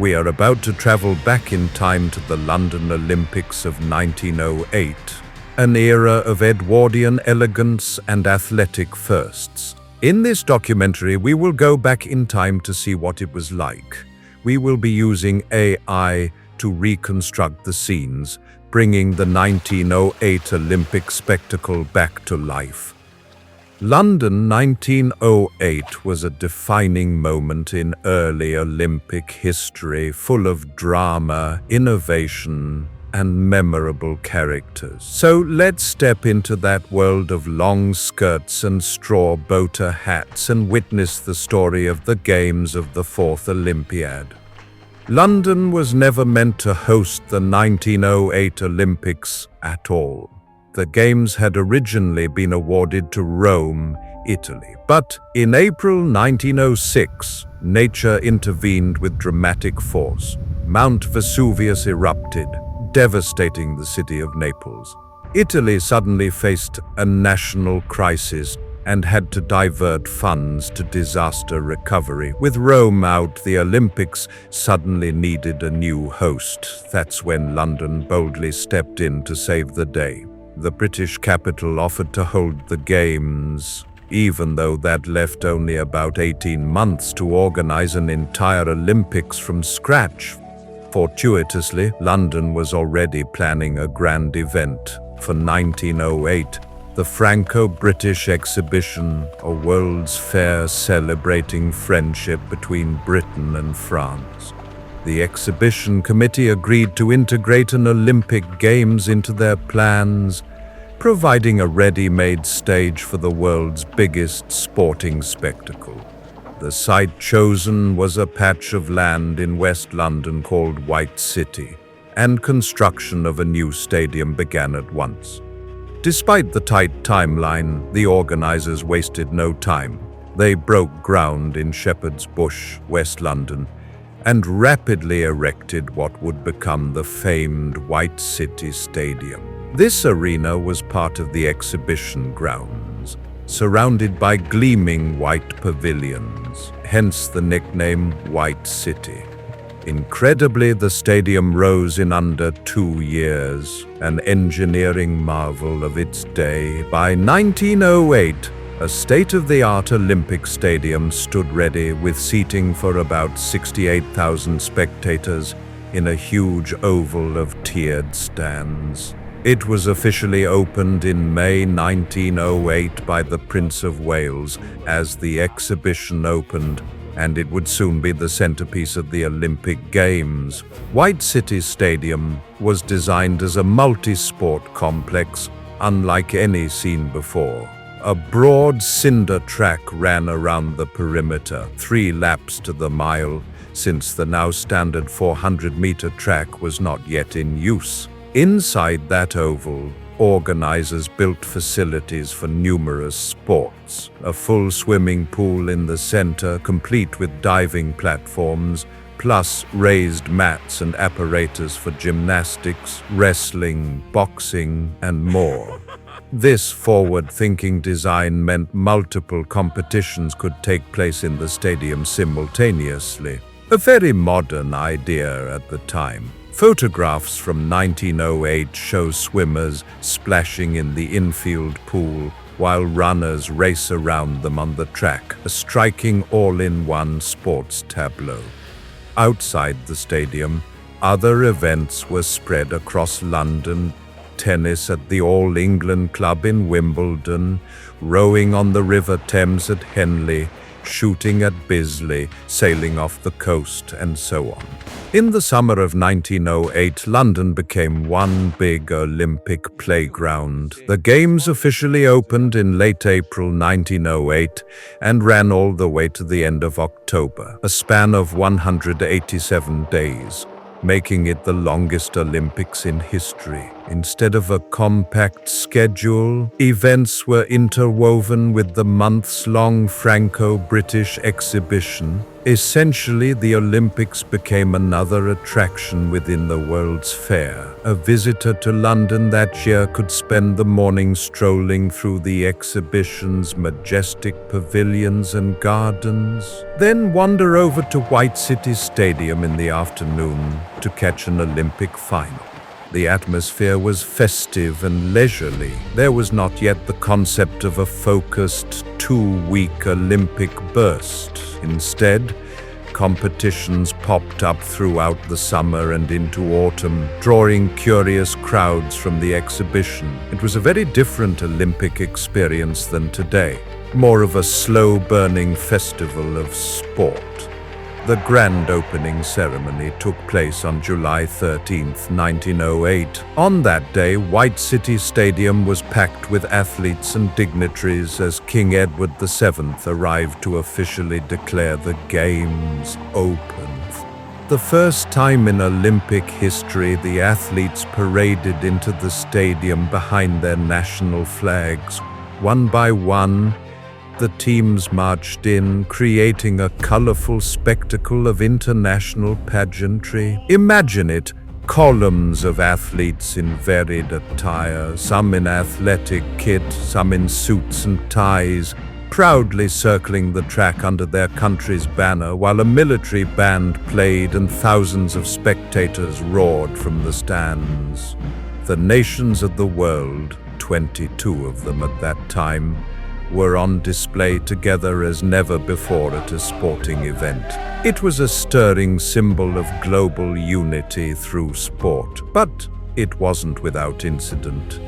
We are about to travel back in time to the London Olympics of 1908, an era of Edwardian elegance and athletic firsts. In this documentary, we will go back in time to see what it was like. We will be using AI to reconstruct the scenes, bringing the 1908 Olympic spectacle back to life. London 1908 was a defining moment in early Olympic history, full of drama, innovation, and memorable characters. So let's step into that world of long skirts and straw boater hats and witness the story of the Games of the Fourth Olympiad. London was never meant to host the 1908 Olympics at all. The Games had originally been awarded to Rome, Italy. But in April 1906, nature intervened with dramatic force. Mount Vesuvius erupted, devastating the city of Naples. Italy suddenly faced a national crisis and had to divert funds to disaster recovery. With Rome out, the Olympics suddenly needed a new host. That's when London boldly stepped in to save the day. The British capital offered to hold the Games, even though that left only about 18 months to organize an entire Olympics from scratch. Fortuitously, London was already planning a grand event for 1908, the Franco-British Exhibition, a World's Fair celebrating friendship between Britain and France. The exhibition committee agreed to integrate an Olympic Games into their plans, providing a ready-made stage for the world's biggest sporting spectacle. The site chosen was a patch of land in West London called White City, and construction of a new stadium began at once. Despite the tight timeline, the organizers wasted no time. They broke ground in Shepherd's Bush, West London, and rapidly erected what would become the famed White City Stadium. This arena was part of the exhibition grounds, surrounded by gleaming white pavilions, hence the nickname White City. Incredibly, the stadium rose in under 2 years, an engineering marvel of its day. By 1908, a state-of-the-art Olympic stadium stood ready with seating for about 68,000 spectators in a huge oval of tiered stands. It was officially opened in May 1908 by the Prince of Wales as the exhibition opened, and it would soon be the centerpiece of the Olympic Games. White City Stadium was designed as a multi-sport complex unlike any seen before. A broad cinder track ran around the perimeter, 3 laps to the mile, since the now standard 400-meter track was not yet in use. Inside that oval, organizers built facilities for numerous sports. A full swimming pool in the center, complete with diving platforms, plus raised mats and apparatus for gymnastics, wrestling, boxing, and more. This forward-thinking design meant multiple competitions could take place in the stadium simultaneously, a very modern idea at the time. Photographs from 1908 show swimmers splashing in the infield pool while runners race around them on the track, a striking all-in-one sports tableau. Outside the stadium, other events were spread across London: tennis at the All England Club in Wimbledon, rowing on the River Thames at Henley, shooting at Bisley, sailing off the coast, and so on. In the summer of 1908, London became one big Olympic playground. The Games officially opened in late April 1908 and ran all the way to the end of October, a span of 187 days, making it the longest Olympics in history. Instead of a compact schedule, events were interwoven with the months-long Franco-British exhibition, Essentially, the Olympics became another attraction within the World's Fair. A visitor to London that year could spend the morning strolling through the exhibition's majestic pavilions and gardens, then wander over to White City Stadium in the afternoon to catch an Olympic final. The atmosphere was festive and leisurely. There was not yet the concept of a focused, two-week Olympic burst. Instead, competitions popped up throughout the summer and into autumn, drawing curious crowds from the exhibition. It was a very different Olympic experience than today, more of a slow-burning festival of sport. The grand opening ceremony took place on July 13, 1908. On that day, White City Stadium was packed with athletes and dignitaries as King Edward VII arrived to officially declare the Games open. The first time in Olympic history, the athletes paraded into the stadium behind their national flags. One by one, the teams marched in, creating a colorful spectacle of international pageantry. Imagine it, columns of athletes in varied attire, some in athletic kit, some in suits and ties, proudly circling the track under their country's banner, while a military band played and thousands of spectators roared from the stands. The nations of the world, 22 of them at that time, were on display together as never before at a sporting event. It was a stirring symbol of global unity through sport, but it wasn't without incident.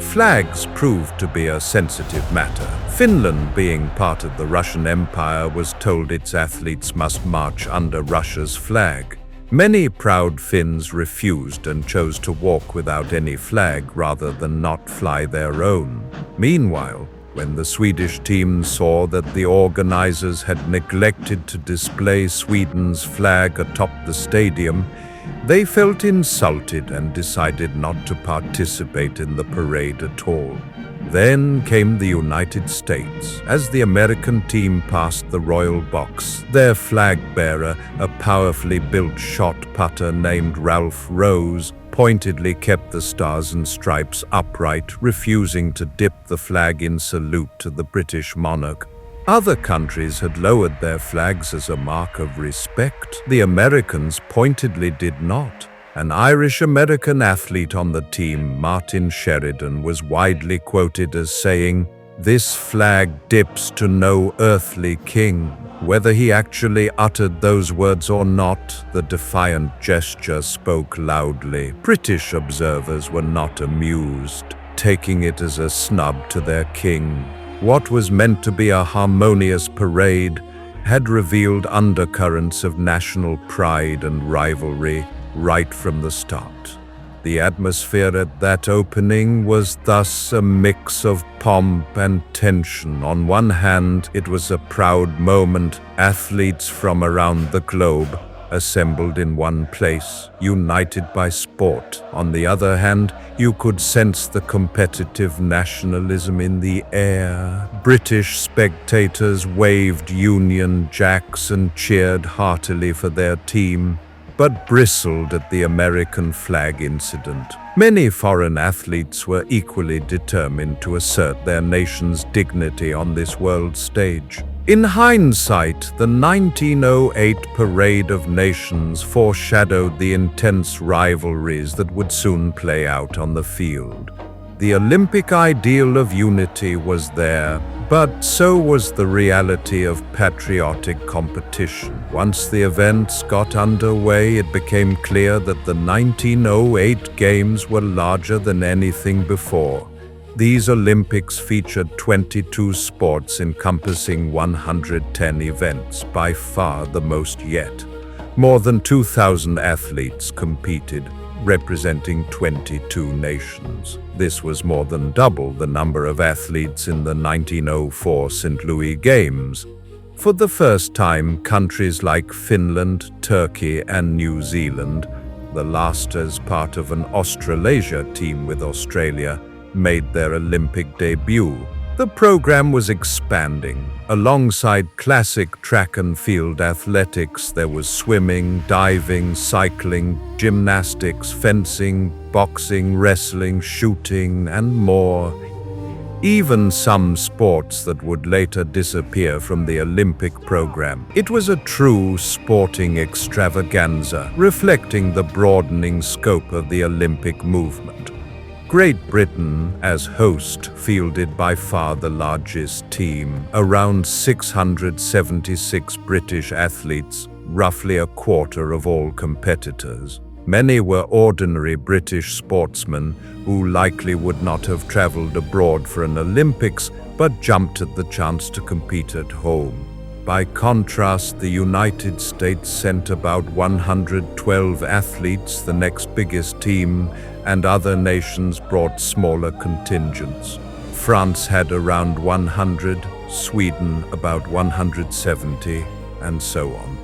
Flags proved to be a sensitive matter. Finland, being part of the Russian Empire, was told its athletes must march under Russia's flag. Many proud Finns refused and chose to walk without any flag rather than not fly their own. Meanwhile, when the Swedish team saw that the organizers had neglected to display Sweden's flag atop the stadium, they felt insulted and decided not to participate in the parade at all. Then came the United States. As the American team passed the royal box, their flag bearer, a powerfully built shot putter named Ralph Rose, pointedly kept the stars and stripes upright, refusing to dip the flag in salute to the British monarch. Other countries had lowered their flags as a mark of respect. The Americans pointedly did not. An Irish-American athlete on the team, Martin Sheridan, was widely quoted as saying, "This flag dips to no earthly king." Whether he actually uttered those words or not, the defiant gesture spoke loudly. British observers were not amused, taking it as a snub to their king. What was meant to be a harmonious parade had revealed undercurrents of national pride and rivalry right from the start. The atmosphere at that opening was thus a mix of pomp and tension. On one hand, it was a proud moment, athletes from around the globe assembled in one place, united by sport. On the other hand, you could sense the competitive nationalism in the air. British spectators waved Union Jacks and cheered heartily for their team, but bristled at the American flag incident. Many foreign athletes were equally determined to assert their nation's dignity on this world stage. In hindsight, the 1908 Parade of Nations foreshadowed the intense rivalries that would soon play out on the field. The Olympic ideal of unity was there, but so was the reality of patriotic competition. Once the events got underway, it became clear that the 1908 Games were larger than anything before. These Olympics featured 22 sports encompassing 110 events, by far the most yet. More than 2,000 athletes competed, representing 22 nations. This was more than double the number of athletes in the 1904 St. Louis Games. For the first time, countries like Finland, Turkey, and New Zealand, the last as part of an Australasia team with Australia, made their Olympic debut. The program was expanding. Alongside classic track and field athletics, there was swimming, diving, cycling, gymnastics, fencing, boxing, wrestling, shooting, and more. Even some sports that would later disappear from the Olympic program. It was a true sporting extravaganza, reflecting the broadening scope of the Olympic movement. Great Britain, as host, fielded by far the largest team, around 676 British athletes, roughly a quarter of all competitors. Many were ordinary British sportsmen who likely would not have traveled abroad for an Olympics, but jumped at the chance to compete at home. By contrast, the United States sent about 112 athletes, the next biggest team, and other nations brought smaller contingents. France had around 100, Sweden about 170, and so on.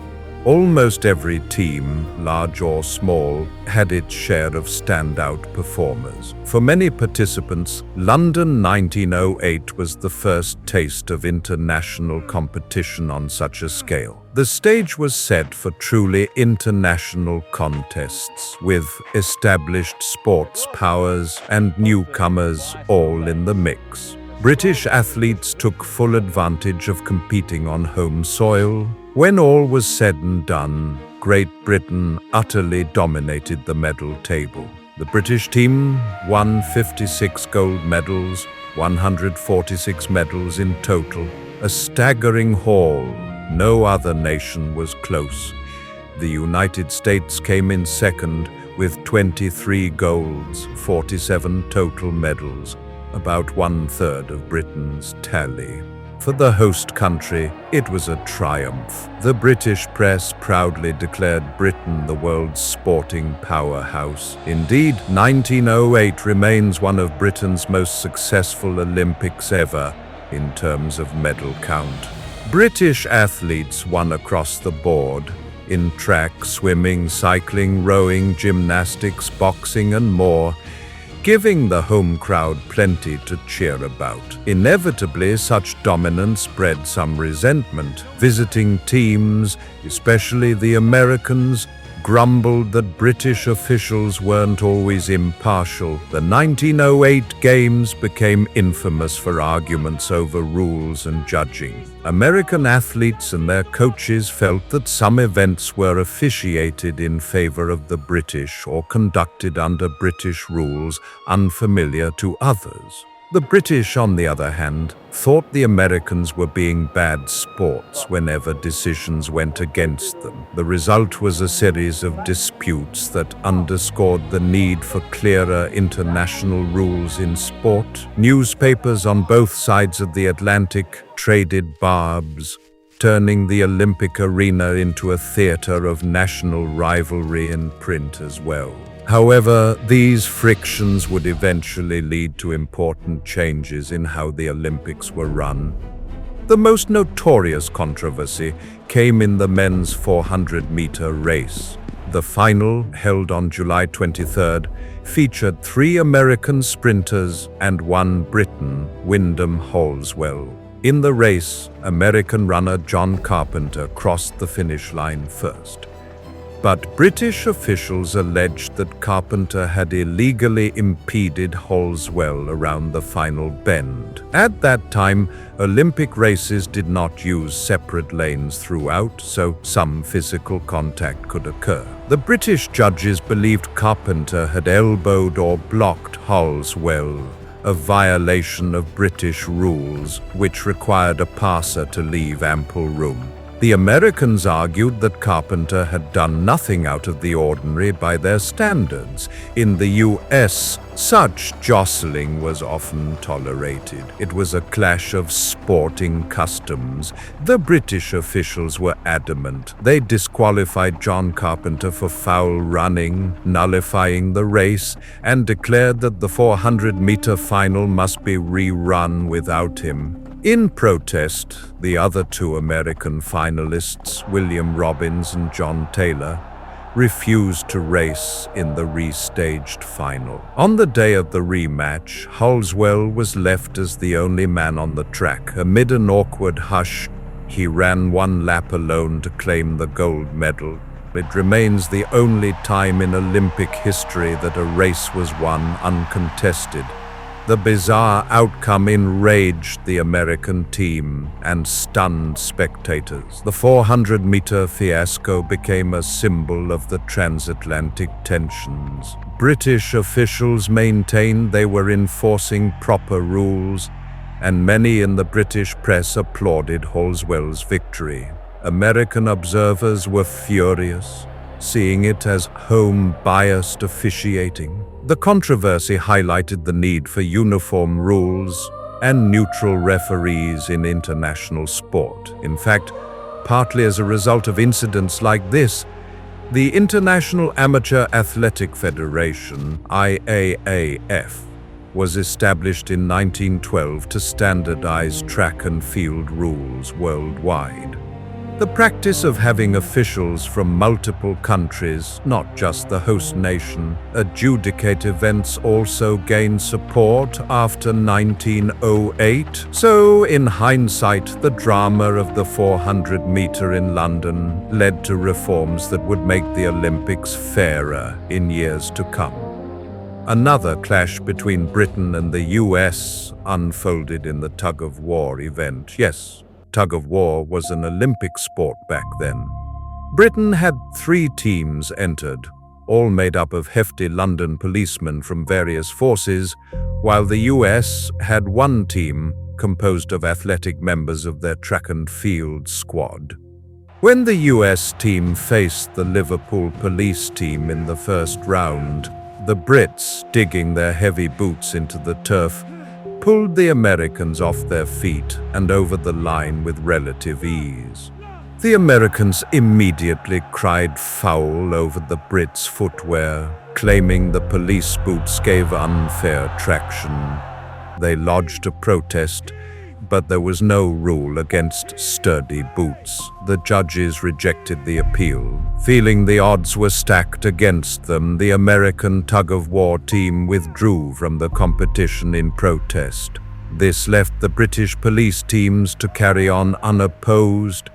Almost every team, large or small, had its share of standout performers. For many participants, London 1908 was the first taste of international competition on such a scale. The stage was set for truly international contests, with established sports powers and newcomers all in the mix. British athletes took full advantage of competing on home soil. When all was said and done, Great Britain utterly dominated the medal table. The British team won 56 gold medals, 146 medals in total, a staggering haul. No other nation was close. The United States came in second with 23 golds, 47 total medals, about one-third of Britain's tally. For the host country, it was a triumph. The British press proudly declared Britain the world's sporting powerhouse. Indeed, 1908 remains one of Britain's most successful Olympics ever in terms of medal count. British athletes won across the board in track, swimming, cycling, rowing, gymnastics, boxing, and more, giving the home crowd plenty to cheer about. Inevitably, such dominance bred some resentment. Visiting teams, especially the Americans, grumbled that British officials weren't always impartial. The 1908 Games became infamous for arguments over rules and judging. American athletes and their coaches felt that some events were officiated in favor of the British or conducted under British rules unfamiliar to others. The British, on the other hand, thought the Americans were being bad sports whenever decisions went against them. The result was a series of disputes that underscored the need for clearer international rules in sport. Newspapers on both sides of the Atlantic traded barbs, turning the Olympic arena into a theater of national rivalry in print as well. However, these frictions would eventually lead to important changes in how the Olympics were run. The most notorious controversy came in the men's 400-meter race. The final, held on July 23rd, featured 3 American sprinters and 1 Briton, Wyndham Halswell. In the race, American runner John Carpenter crossed the finish line first. But British officials alleged that Carpenter had illegally impeded Halswell around the final bend. At that time, Olympic races did not use separate lanes throughout, so some physical contact could occur. The British judges believed Carpenter had elbowed or blocked Halswell, a violation of British rules, which required a passer to leave ample room. The Americans argued that Carpenter had done nothing out of the ordinary by their standards. In the US, such jostling was often tolerated. It was a clash of sporting customs. The British officials were adamant. They disqualified John Carpenter for foul running, nullifying the race, and declared that the 400-meter final must be rerun without him. In protest, the other 2 American finalists, William Robbins and John Taylor, refused to race in the restaged final. On the day of the rematch, Halswell was left as the only man on the track. Amid an awkward hush, he ran one lap alone to claim the gold medal. It remains the only time in Olympic history that a race was won uncontested. The bizarre outcome enraged the American team and stunned spectators. The 400-meter fiasco became a symbol of the transatlantic tensions. British officials maintained they were enforcing proper rules, and many in the British press applauded Halswell's victory. American observers were furious, seeing it as home-biased officiating. The controversy highlighted the need for uniform rules and neutral referees in international sport. In fact, partly as a result of incidents like this, the International Amateur Athletic Federation, IAAF, was established in 1912 to standardize track and field rules worldwide. The practice of having officials from multiple countries, not just the host nation, adjudicate events also gained support after 1908. So, in hindsight, the drama of the 400-meter in London led to reforms that would make the Olympics fairer in years to come. Another clash between Britain and the US unfolded in the tug-of-war event. Yes, tug-of-war was an Olympic sport back then. Britain had 3 teams entered, all made up of hefty London policemen from various forces, while the US had 1 team composed of athletic members of their track and field squad. When the US team faced the Liverpool police team in the first round, the Brits, digging their heavy boots into the turf, pulled the Americans off their feet and over the line with relative ease. The Americans immediately cried foul over the Brits' footwear, claiming the police boots gave unfair traction. They lodged a protest, but there was no rule against sturdy boots. The judges rejected the appeal. Feeling the odds were stacked against them, the American tug-of-war team withdrew from the competition in protest. This left the British police teams to carry on unopposed.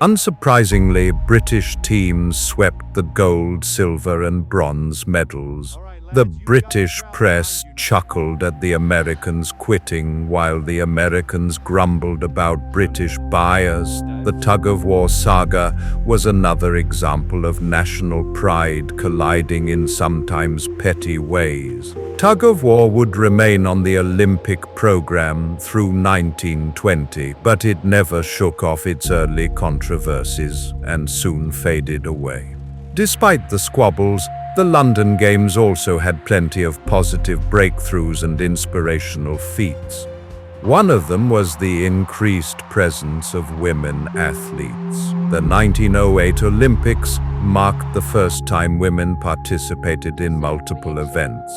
Unsurprisingly, British teams swept the gold, silver, and bronze medals. The British press chuckled at the Americans quitting, while the Americans grumbled about British bias. The tug-of-war saga was another example of national pride colliding in sometimes petty ways. Tug-of-war would remain on the Olympic program through 1920, but it never shook off its early controversies and soon faded away. Despite the squabbles, the London Games also had plenty of positive breakthroughs and inspirational feats. One of them was the increased presence of women athletes. The 1908 Olympics marked the first time women participated in multiple events.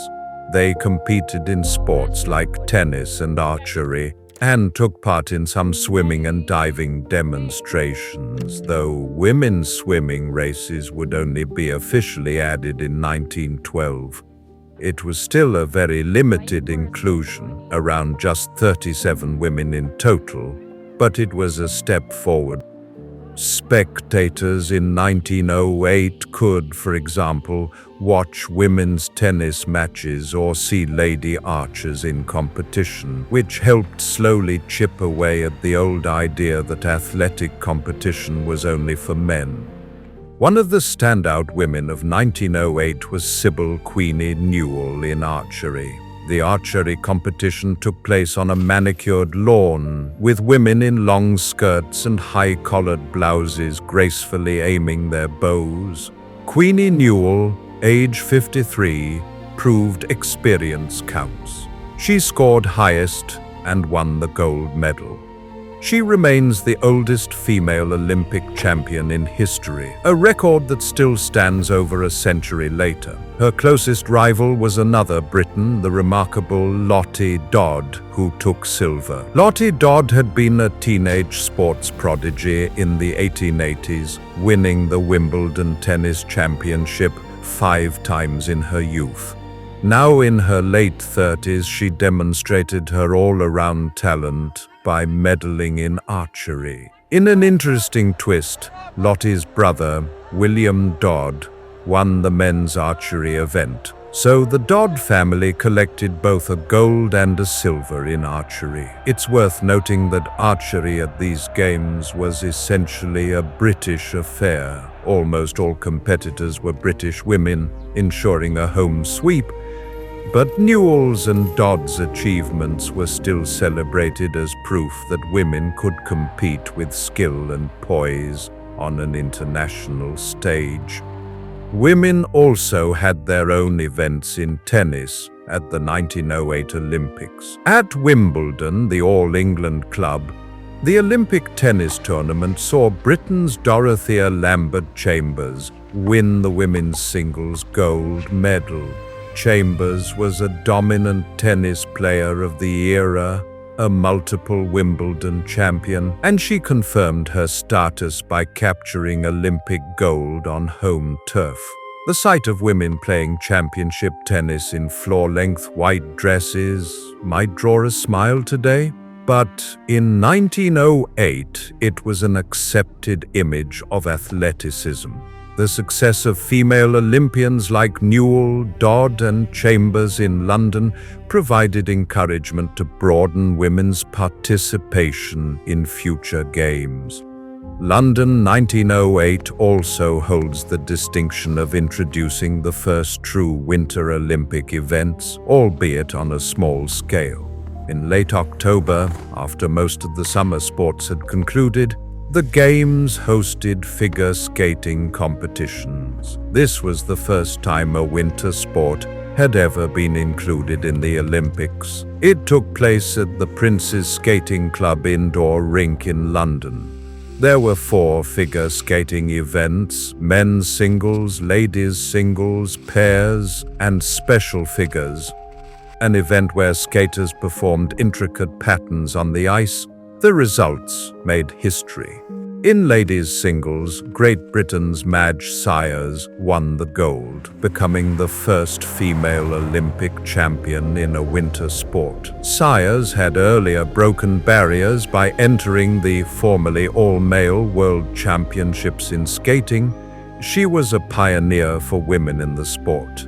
They competed in sports like tennis and archery, and took part in some swimming and diving demonstrations, though women's swimming races would only be officially added in 1912. It was still a very limited inclusion, around just 37 women in total, but it was a step forward. Spectators in 1908 could, for example, watch women's tennis matches or see lady archers in competition, which helped slowly chip away at the old idea that athletic competition was only for men. One of the standout women of 1908 was Sybil Queenie Newell in archery. The archery competition took place on a manicured lawn, with women in long skirts and high-collared blouses gracefully aiming their bows. Queenie Newell, age 53, proved experience counts. She scored highest and won the gold medal. She remains the oldest female Olympic champion in history, a record that still stands over a century later. Her closest rival was another Briton, the remarkable Lottie Dodd, who took silver. Lottie Dodd had been a teenage sports prodigy in the 1880s, winning the Wimbledon Tennis Championship 5 times in her youth. Now in her late 30s, she demonstrated her all-around talent by medaling in archery. In an interesting twist, Lottie's brother, William Dodd, won the men's archery event. So the Dodd family collected both a gold and a silver in archery. It's worth noting that archery at these games was essentially a British affair. Almost all competitors were British women, ensuring a home sweep. But Newell's and Dodd's achievements were still celebrated as proof that women could compete with skill and poise on an international stage. Women also had their own events in tennis at the 1908 Olympics. At Wimbledon, the All England club, the Olympic tennis tournament saw Britain's Dorothea Lambert-Chambers win the women's singles gold medal. Chambers was a dominant tennis player of the era, a multiple Wimbledon champion, and she confirmed her status by capturing Olympic gold on home turf. The sight of women playing championship tennis in floor-length white dresses might draw a smile today, but in 1908 it was an accepted image of athleticism. The success of female Olympians like Newell, Dodd, and Chambers in London provided encouragement to broaden women's participation in future games. London 1908 also holds the distinction of introducing the first true Winter Olympic events, albeit on a small scale. In late October, after most of the summer sports had concluded, the Games hosted figure skating competitions. This was the first time a winter sport had ever been included in the Olympics. It took place at the Prince's Skating Club indoor rink in London. There were 4 figure skating events: men's singles, ladies' singles, pairs, and special figures. An event where skaters performed intricate patterns on the ice. The results made history. In ladies' singles, Great Britain's Madge Syers won the gold, becoming the first female Olympic champion in a winter sport. Syers had earlier broken barriers by entering the formerly all-male World Championships in skating. She was a pioneer for women in the sport.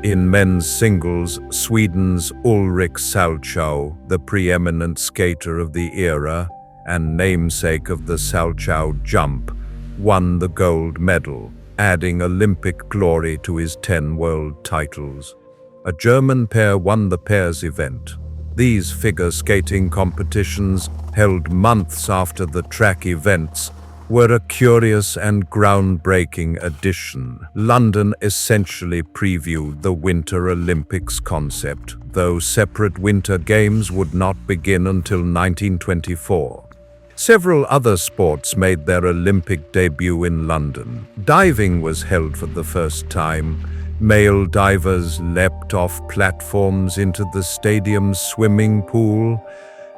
In men's singles, Sweden's Ulrik Salchow, the preeminent skater of the era and namesake of the Salchow jump, won the gold medal, adding Olympic glory to his 10 world titles. A German pair won the pairs event. These figure skating competitions, held months after the track events, were a curious and groundbreaking addition. London essentially previewed the Winter Olympics concept, though separate Winter Games would not begin until 1924. Several other sports made their Olympic debut in London. Diving was held for the first time. Male divers leapt off platforms into the stadium's swimming pool,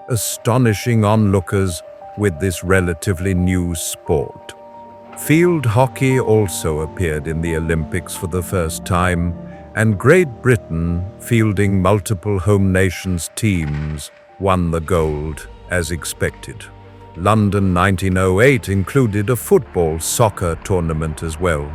astonishing onlookers with this relatively new sport. Field hockey also appeared in the Olympics for the first time, and Great Britain, fielding multiple home nations teams, won the gold as expected. London 1908 included a football-soccer tournament as well.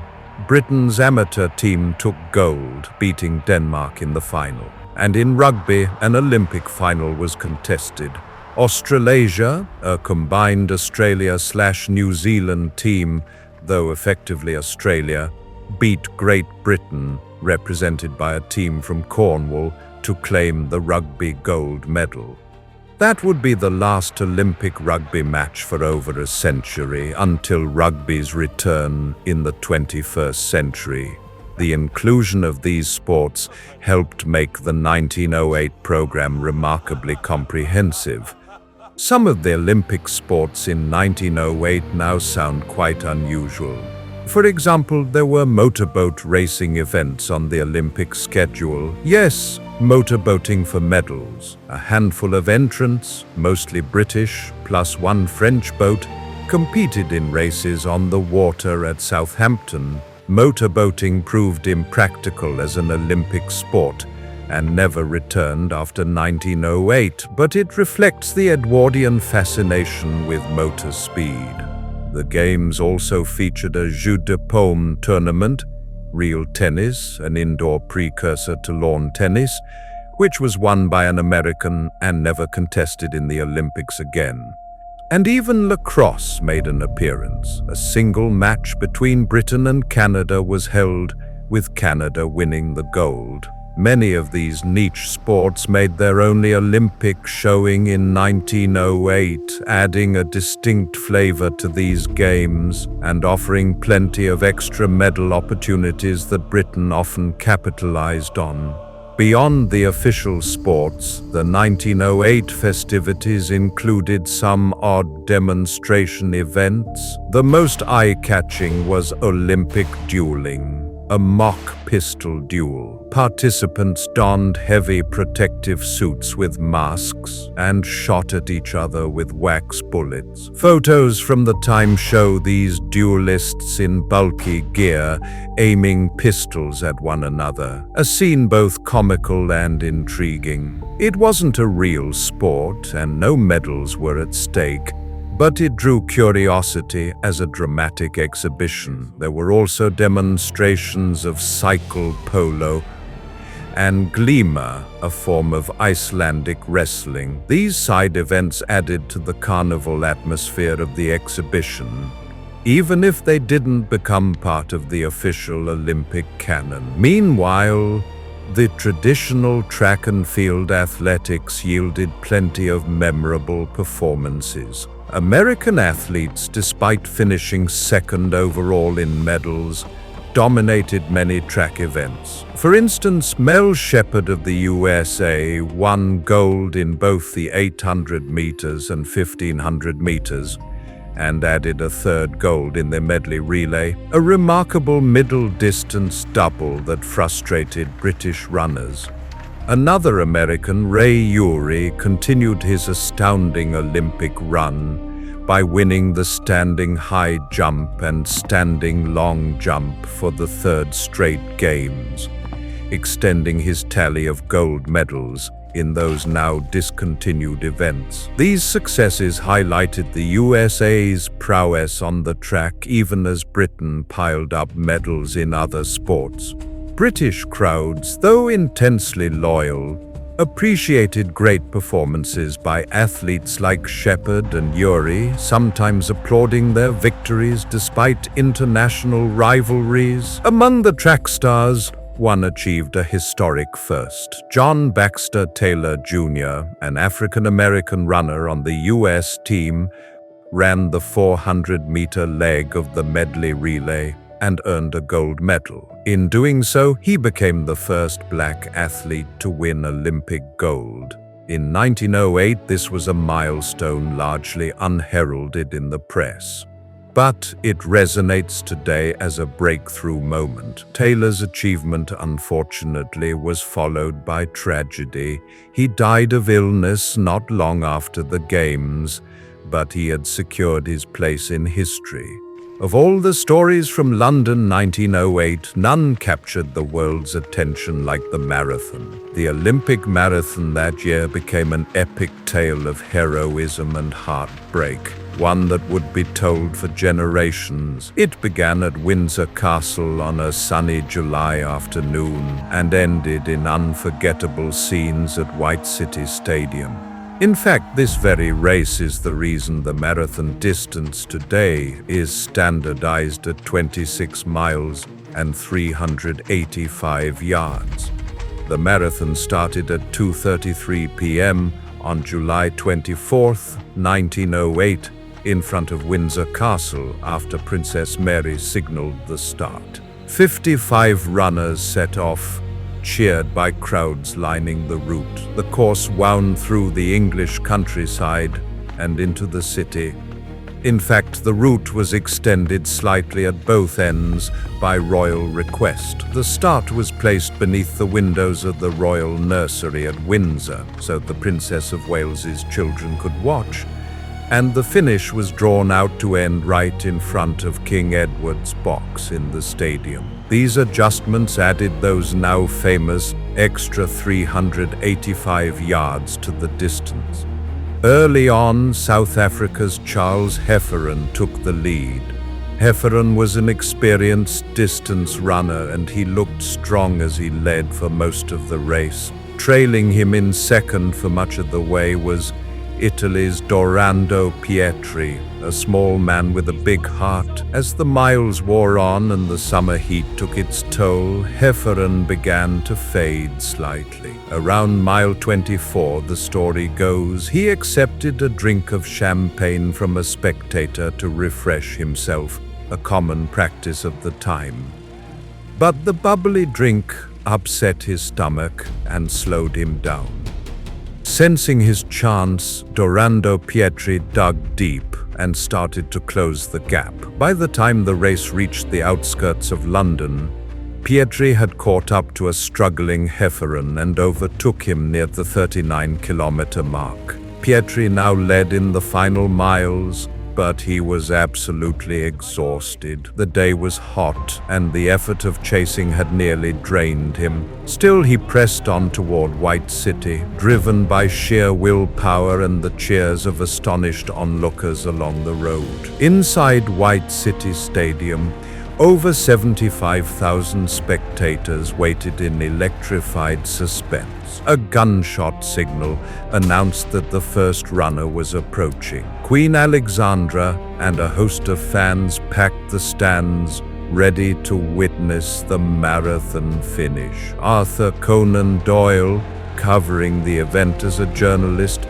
Britain's amateur team took gold, beating Denmark in the final. And in rugby, an Olympic final was contested. Australasia, a combined Australia/New Zealand team, though effectively Australia, beat Great Britain, represented by a team from Cornwall, to claim the rugby gold medal. That would be the last Olympic rugby match for over a century, until rugby's return in the 21st century. The inclusion of these sports helped make the 1908 program remarkably comprehensive. Some of the Olympic sports in 1908 now sound quite unusual. For example, there were motorboat racing events on the Olympic schedule. Yes, motorboating for medals. A handful of entrants, mostly British, plus one French boat, competed in races on the water at Southampton. Motorboating proved impractical as an Olympic sport and never returned after 1908, but it reflects the Edwardian fascination with motor speed. The Games also featured a jeu de paume tournament, real tennis, an indoor precursor to lawn tennis, which was won by an American and never contested in the Olympics again. And even lacrosse made an appearance. A single match between Britain and Canada was held, with Canada winning the gold. Many of these niche sports made their only Olympic showing in 1908, adding a distinct flavor to these games and offering plenty of extra medal opportunities that Britain often capitalized on. Beyond the official sports, the 1908 festivities included some odd demonstration events. The most eye-catching was Olympic dueling, a mock pistol duel. Participants donned heavy protective suits with masks and shot at each other with wax bullets. Photos from the time show these duelists in bulky gear aiming pistols at one another, a scene both comical and intriguing. It wasn't a real sport and no medals were at stake, but it drew curiosity as a dramatic exhibition. There were also demonstrations of cycle polo and glima, a form of Icelandic wrestling. These side events added to the carnival atmosphere of the exhibition, even if they didn't become part of the official Olympic canon. Meanwhile, the traditional track and field athletics yielded plenty of memorable performances. American athletes, despite finishing second overall in medals, dominated many track events. For instance, Mel Shepherd of the USA won gold in both the 800 meters and 1500 meters, and added a third gold in the medley relay, a remarkable middle-distance double that frustrated British runners. Another American, Ray Urey, continued his astounding Olympic run by winning the standing high jump and standing long jump for the third straight games, extending his tally of gold medals in those now discontinued events. These successes highlighted the USA's prowess on the track even as Britain piled up medals in other sports. British crowds, though intensely loyal, appreciated great performances by athletes like Shepherd and Urey, sometimes applauding their victories despite international rivalries. Among the track stars, one achieved a historic first. John Baxter Taylor Jr., an African-American runner on the U.S. team, ran the 400-meter leg of the medley relay and earned a gold medal. In doing so, he became the first black athlete to win Olympic gold. In 1908, this was a milestone largely unheralded in the press. But it resonates today as a breakthrough moment. Taylor's achievement, unfortunately, was followed by tragedy. He died of illness not long after the Games, but he had secured his place in history. Of all the stories from London 1908, none captured the world's attention like the marathon. The Olympic marathon that year became an epic tale of heroism and heartbreak, one that would be told for generations. It began at Windsor Castle on a sunny July afternoon and ended in unforgettable scenes at White City Stadium. In fact, this very race is the reason the marathon distance today is standardized at 26 miles and 385 yards. The marathon started at 2:33 p.m. on July 24, 1908, in front of Windsor Castle after Princess Mary signaled the start. 55 runners set off, cheered by crowds lining the route. The course wound through the English countryside and into the city. In fact, the route was extended slightly at both ends by royal request. The start was placed beneath the windows of the royal nursery at Windsor, so the Princess of Wales's children could watch, and the finish was drawn out to end right in front of King Edward's box in the stadium. These adjustments added those now famous extra 385 yards to the distance. Early on, South Africa's Charles Hefferon took the lead. Hefferon was an experienced distance runner, and he looked strong as he led for most of the race. Trailing him in second for much of the way was Italy's Dorando Pietri, a small man with a big heart. As the miles wore on and the summer heat took its toll, Hefferon began to fade slightly. Around mile 24, the story goes, he accepted a drink of champagne from a spectator to refresh himself, a common practice of the time. But the bubbly drink upset his stomach and slowed him down. Sensing his chance, Dorando Pietri dug deep and started to close the gap. By the time the race reached the outskirts of London, Pietri had caught up to a struggling Hefferon and overtook him near the 39-kilometer mark. Pietri now led in the final miles, but he was absolutely exhausted. The day was hot, and the effort of chasing had nearly drained him. Still, he pressed on toward White City, driven by sheer willpower and the cheers of astonished onlookers along the road. Inside White City Stadium, over 75,000 spectators waited in electrified suspense. A gunshot signal announced that the first runner was approaching. Queen Alexandra and a host of fans packed the stands, ready to witness the marathon finish. Arthur Conan Doyle, covering the event as a journalist,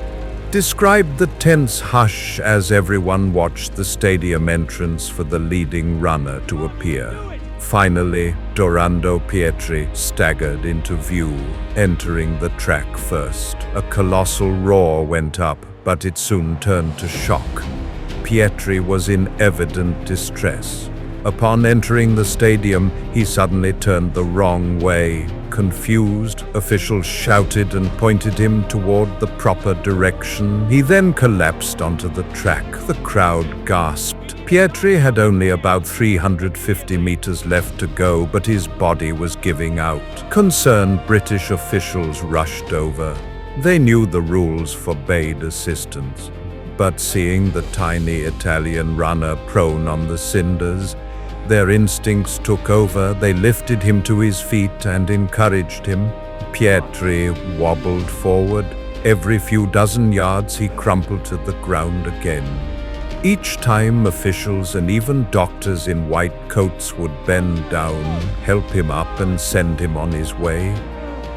described the tense hush as everyone watched the stadium entrance for the leading runner to appear. Finally, Dorando Pietri staggered into view, entering the track first. A colossal roar went up, but it soon turned to shock. Pietri was in evident distress. Upon entering the stadium, he suddenly turned the wrong way. Confused, officials shouted and pointed him toward the proper direction. He then collapsed onto the track. The crowd gasped. Pietri had only about 350 meters left to go, but his body was giving out. Concerned British officials rushed over. They knew the rules forbade assistance, but seeing the tiny Italian runner prone on the cinders, their instincts took over. They lifted him to his feet and encouraged him. Pietri wobbled forward. Every few dozen yards he crumpled to the ground again. Each time, officials and even doctors in white coats would bend down, help him up and send him on his way.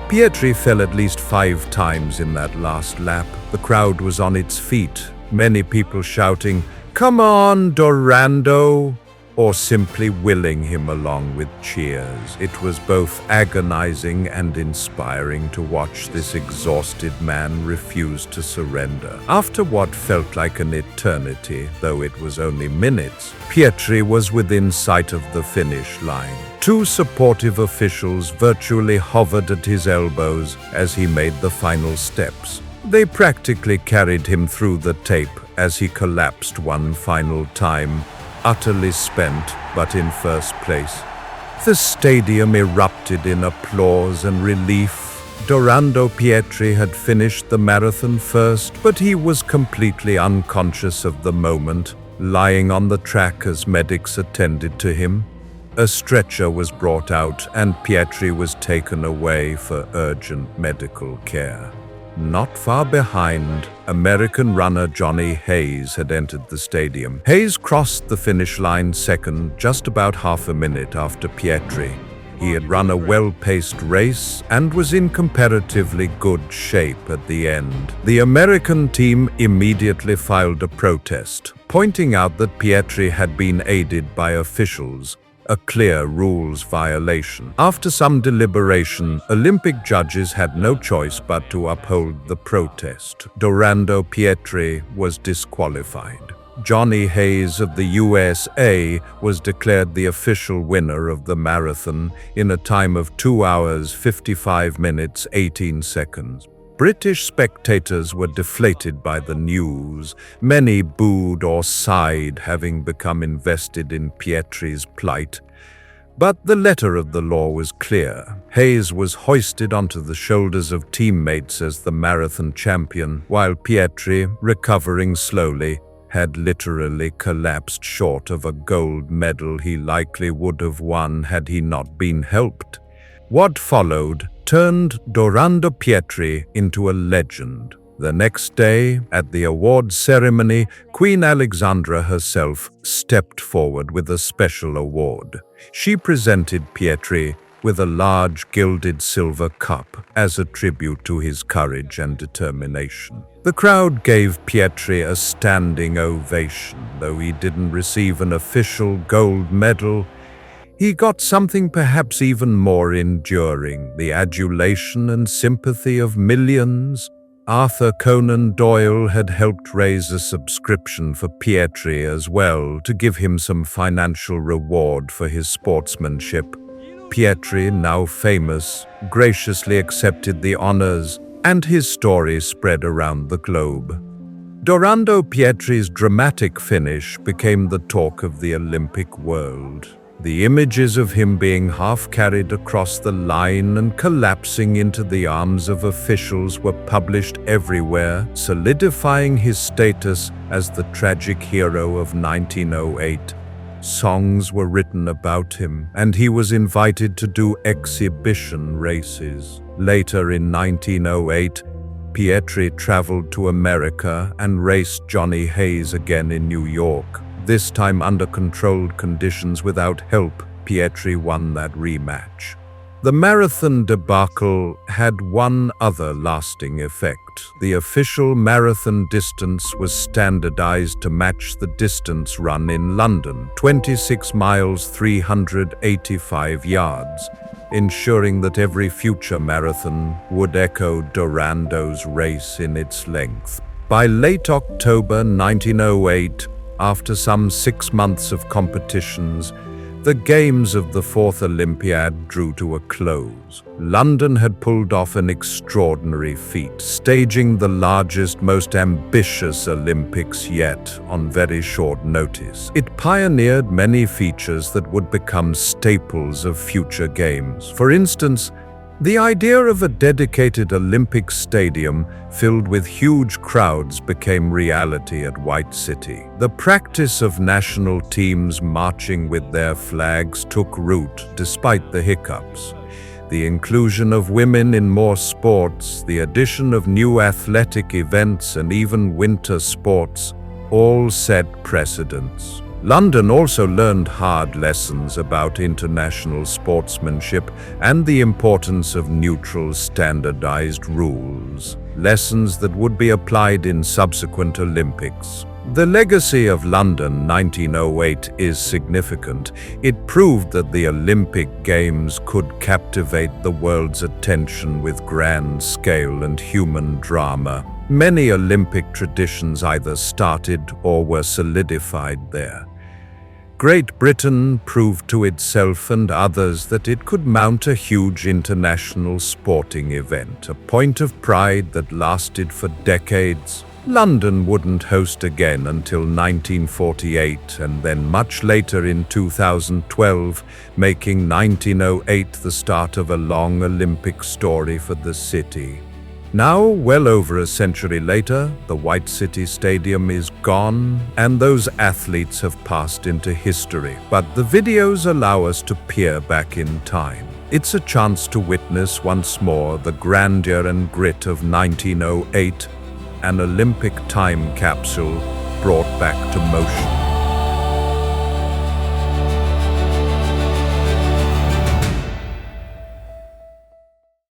Pietri fell at least 5 times in that last lap. The crowd was on its feet, many people shouting, "Come on, Dorando!" or simply willing him along with cheers. It was both agonizing and inspiring to watch this exhausted man refuse to surrender. After what felt like an eternity, though it was only minutes, Pietri was within sight of the finish line. 2 supportive officials virtually hovered at his elbows as he made the final steps. They practically carried him through the tape as he collapsed one final time, utterly spent, but in first place. The stadium erupted in applause and relief. Dorando Pietri had finished the marathon first, but he was completely unconscious of the moment, lying on the track as medics attended to him. A stretcher was brought out, and Pietri was taken away for urgent medical care. Not far behind, American runner Johnny Hayes had entered the stadium. Hayes crossed the finish line second, just about half a minute after Pietri. He had run a well-paced race and was in comparatively good shape at the end. The American team immediately filed a protest, pointing out that Pietri had been aided by officials, a clear rules violation. After some deliberation, Olympic judges had no choice but to uphold the protest. Dorando Pietri was disqualified. Johnny Hayes of the USA was declared the official winner of the marathon in a time of 2 hours, 55 minutes, 18 seconds. British spectators were deflated by the news. Many booed or sighed, having become invested in Pietri's plight. But the letter of the law was clear. Hayes was hoisted onto the shoulders of teammates as the marathon champion, while Pietri, recovering slowly, had literally collapsed short of a gold medal he likely would have won had he not been helped. What followed turned Dorando Pietri into a legend. The next day, at the awards ceremony, Queen Alexandra herself stepped forward with a special award. She presented Pietri with a large gilded silver cup as a tribute to his courage and determination. The crowd gave Pietri a standing ovation. Though he didn't receive an official gold medal, he got something perhaps even more enduring: the adulation and sympathy of millions. Arthur Conan Doyle had helped raise a subscription for Pietri as well to give him some financial reward for his sportsmanship. Pietri, now famous, graciously accepted the honors, and his story spread around the globe. Dorando Pietri's dramatic finish became the talk of the Olympic world. The images of him being half-carried across the line and collapsing into the arms of officials were published everywhere, solidifying his status as the tragic hero of 1908. Songs were written about him, and he was invited to do exhibition races. Later in 1908, Pietri traveled to America and raced Johnny Hayes again in New York. This time under controlled conditions without help, Pietri won that rematch. The marathon debacle had one other lasting effect. The official marathon distance was standardized to match the distance run in London, 26 miles 385 yards, ensuring that every future marathon would echo Dorando's race in its length. By late October 1908, after some 6 months of competitions, the Games of the Fourth Olympiad drew to a close. London had pulled off an extraordinary feat, staging the largest, most ambitious Olympics yet on very short notice. It pioneered many features that would become staples of future games. For instance, the idea of a dedicated Olympic stadium filled with huge crowds became reality at White City. The practice of national teams marching with their flags took root despite the hiccups. The inclusion of women in more sports, the addition of new athletic events, and even winter sports all set precedents. London also learned hard lessons about international sportsmanship and the importance of neutral, standardized rules, lessons that would be applied in subsequent Olympics. The legacy of London 1908 is significant. It proved that the Olympic Games could captivate the world's attention with grand scale and human drama. Many Olympic traditions either started or were solidified there. Great Britain proved to itself and others that it could mount a huge international sporting event, a point of pride that lasted for decades. London wouldn't host again until 1948, and then much later in 2012, making 1908 the start of a long Olympic story for the city. Now, well over a century later, the White City Stadium is gone, and those athletes have passed into history. But the videos allow us to peer back in time. It's a chance to witness once more the grandeur and grit of 1908, an Olympic time capsule brought back to motion.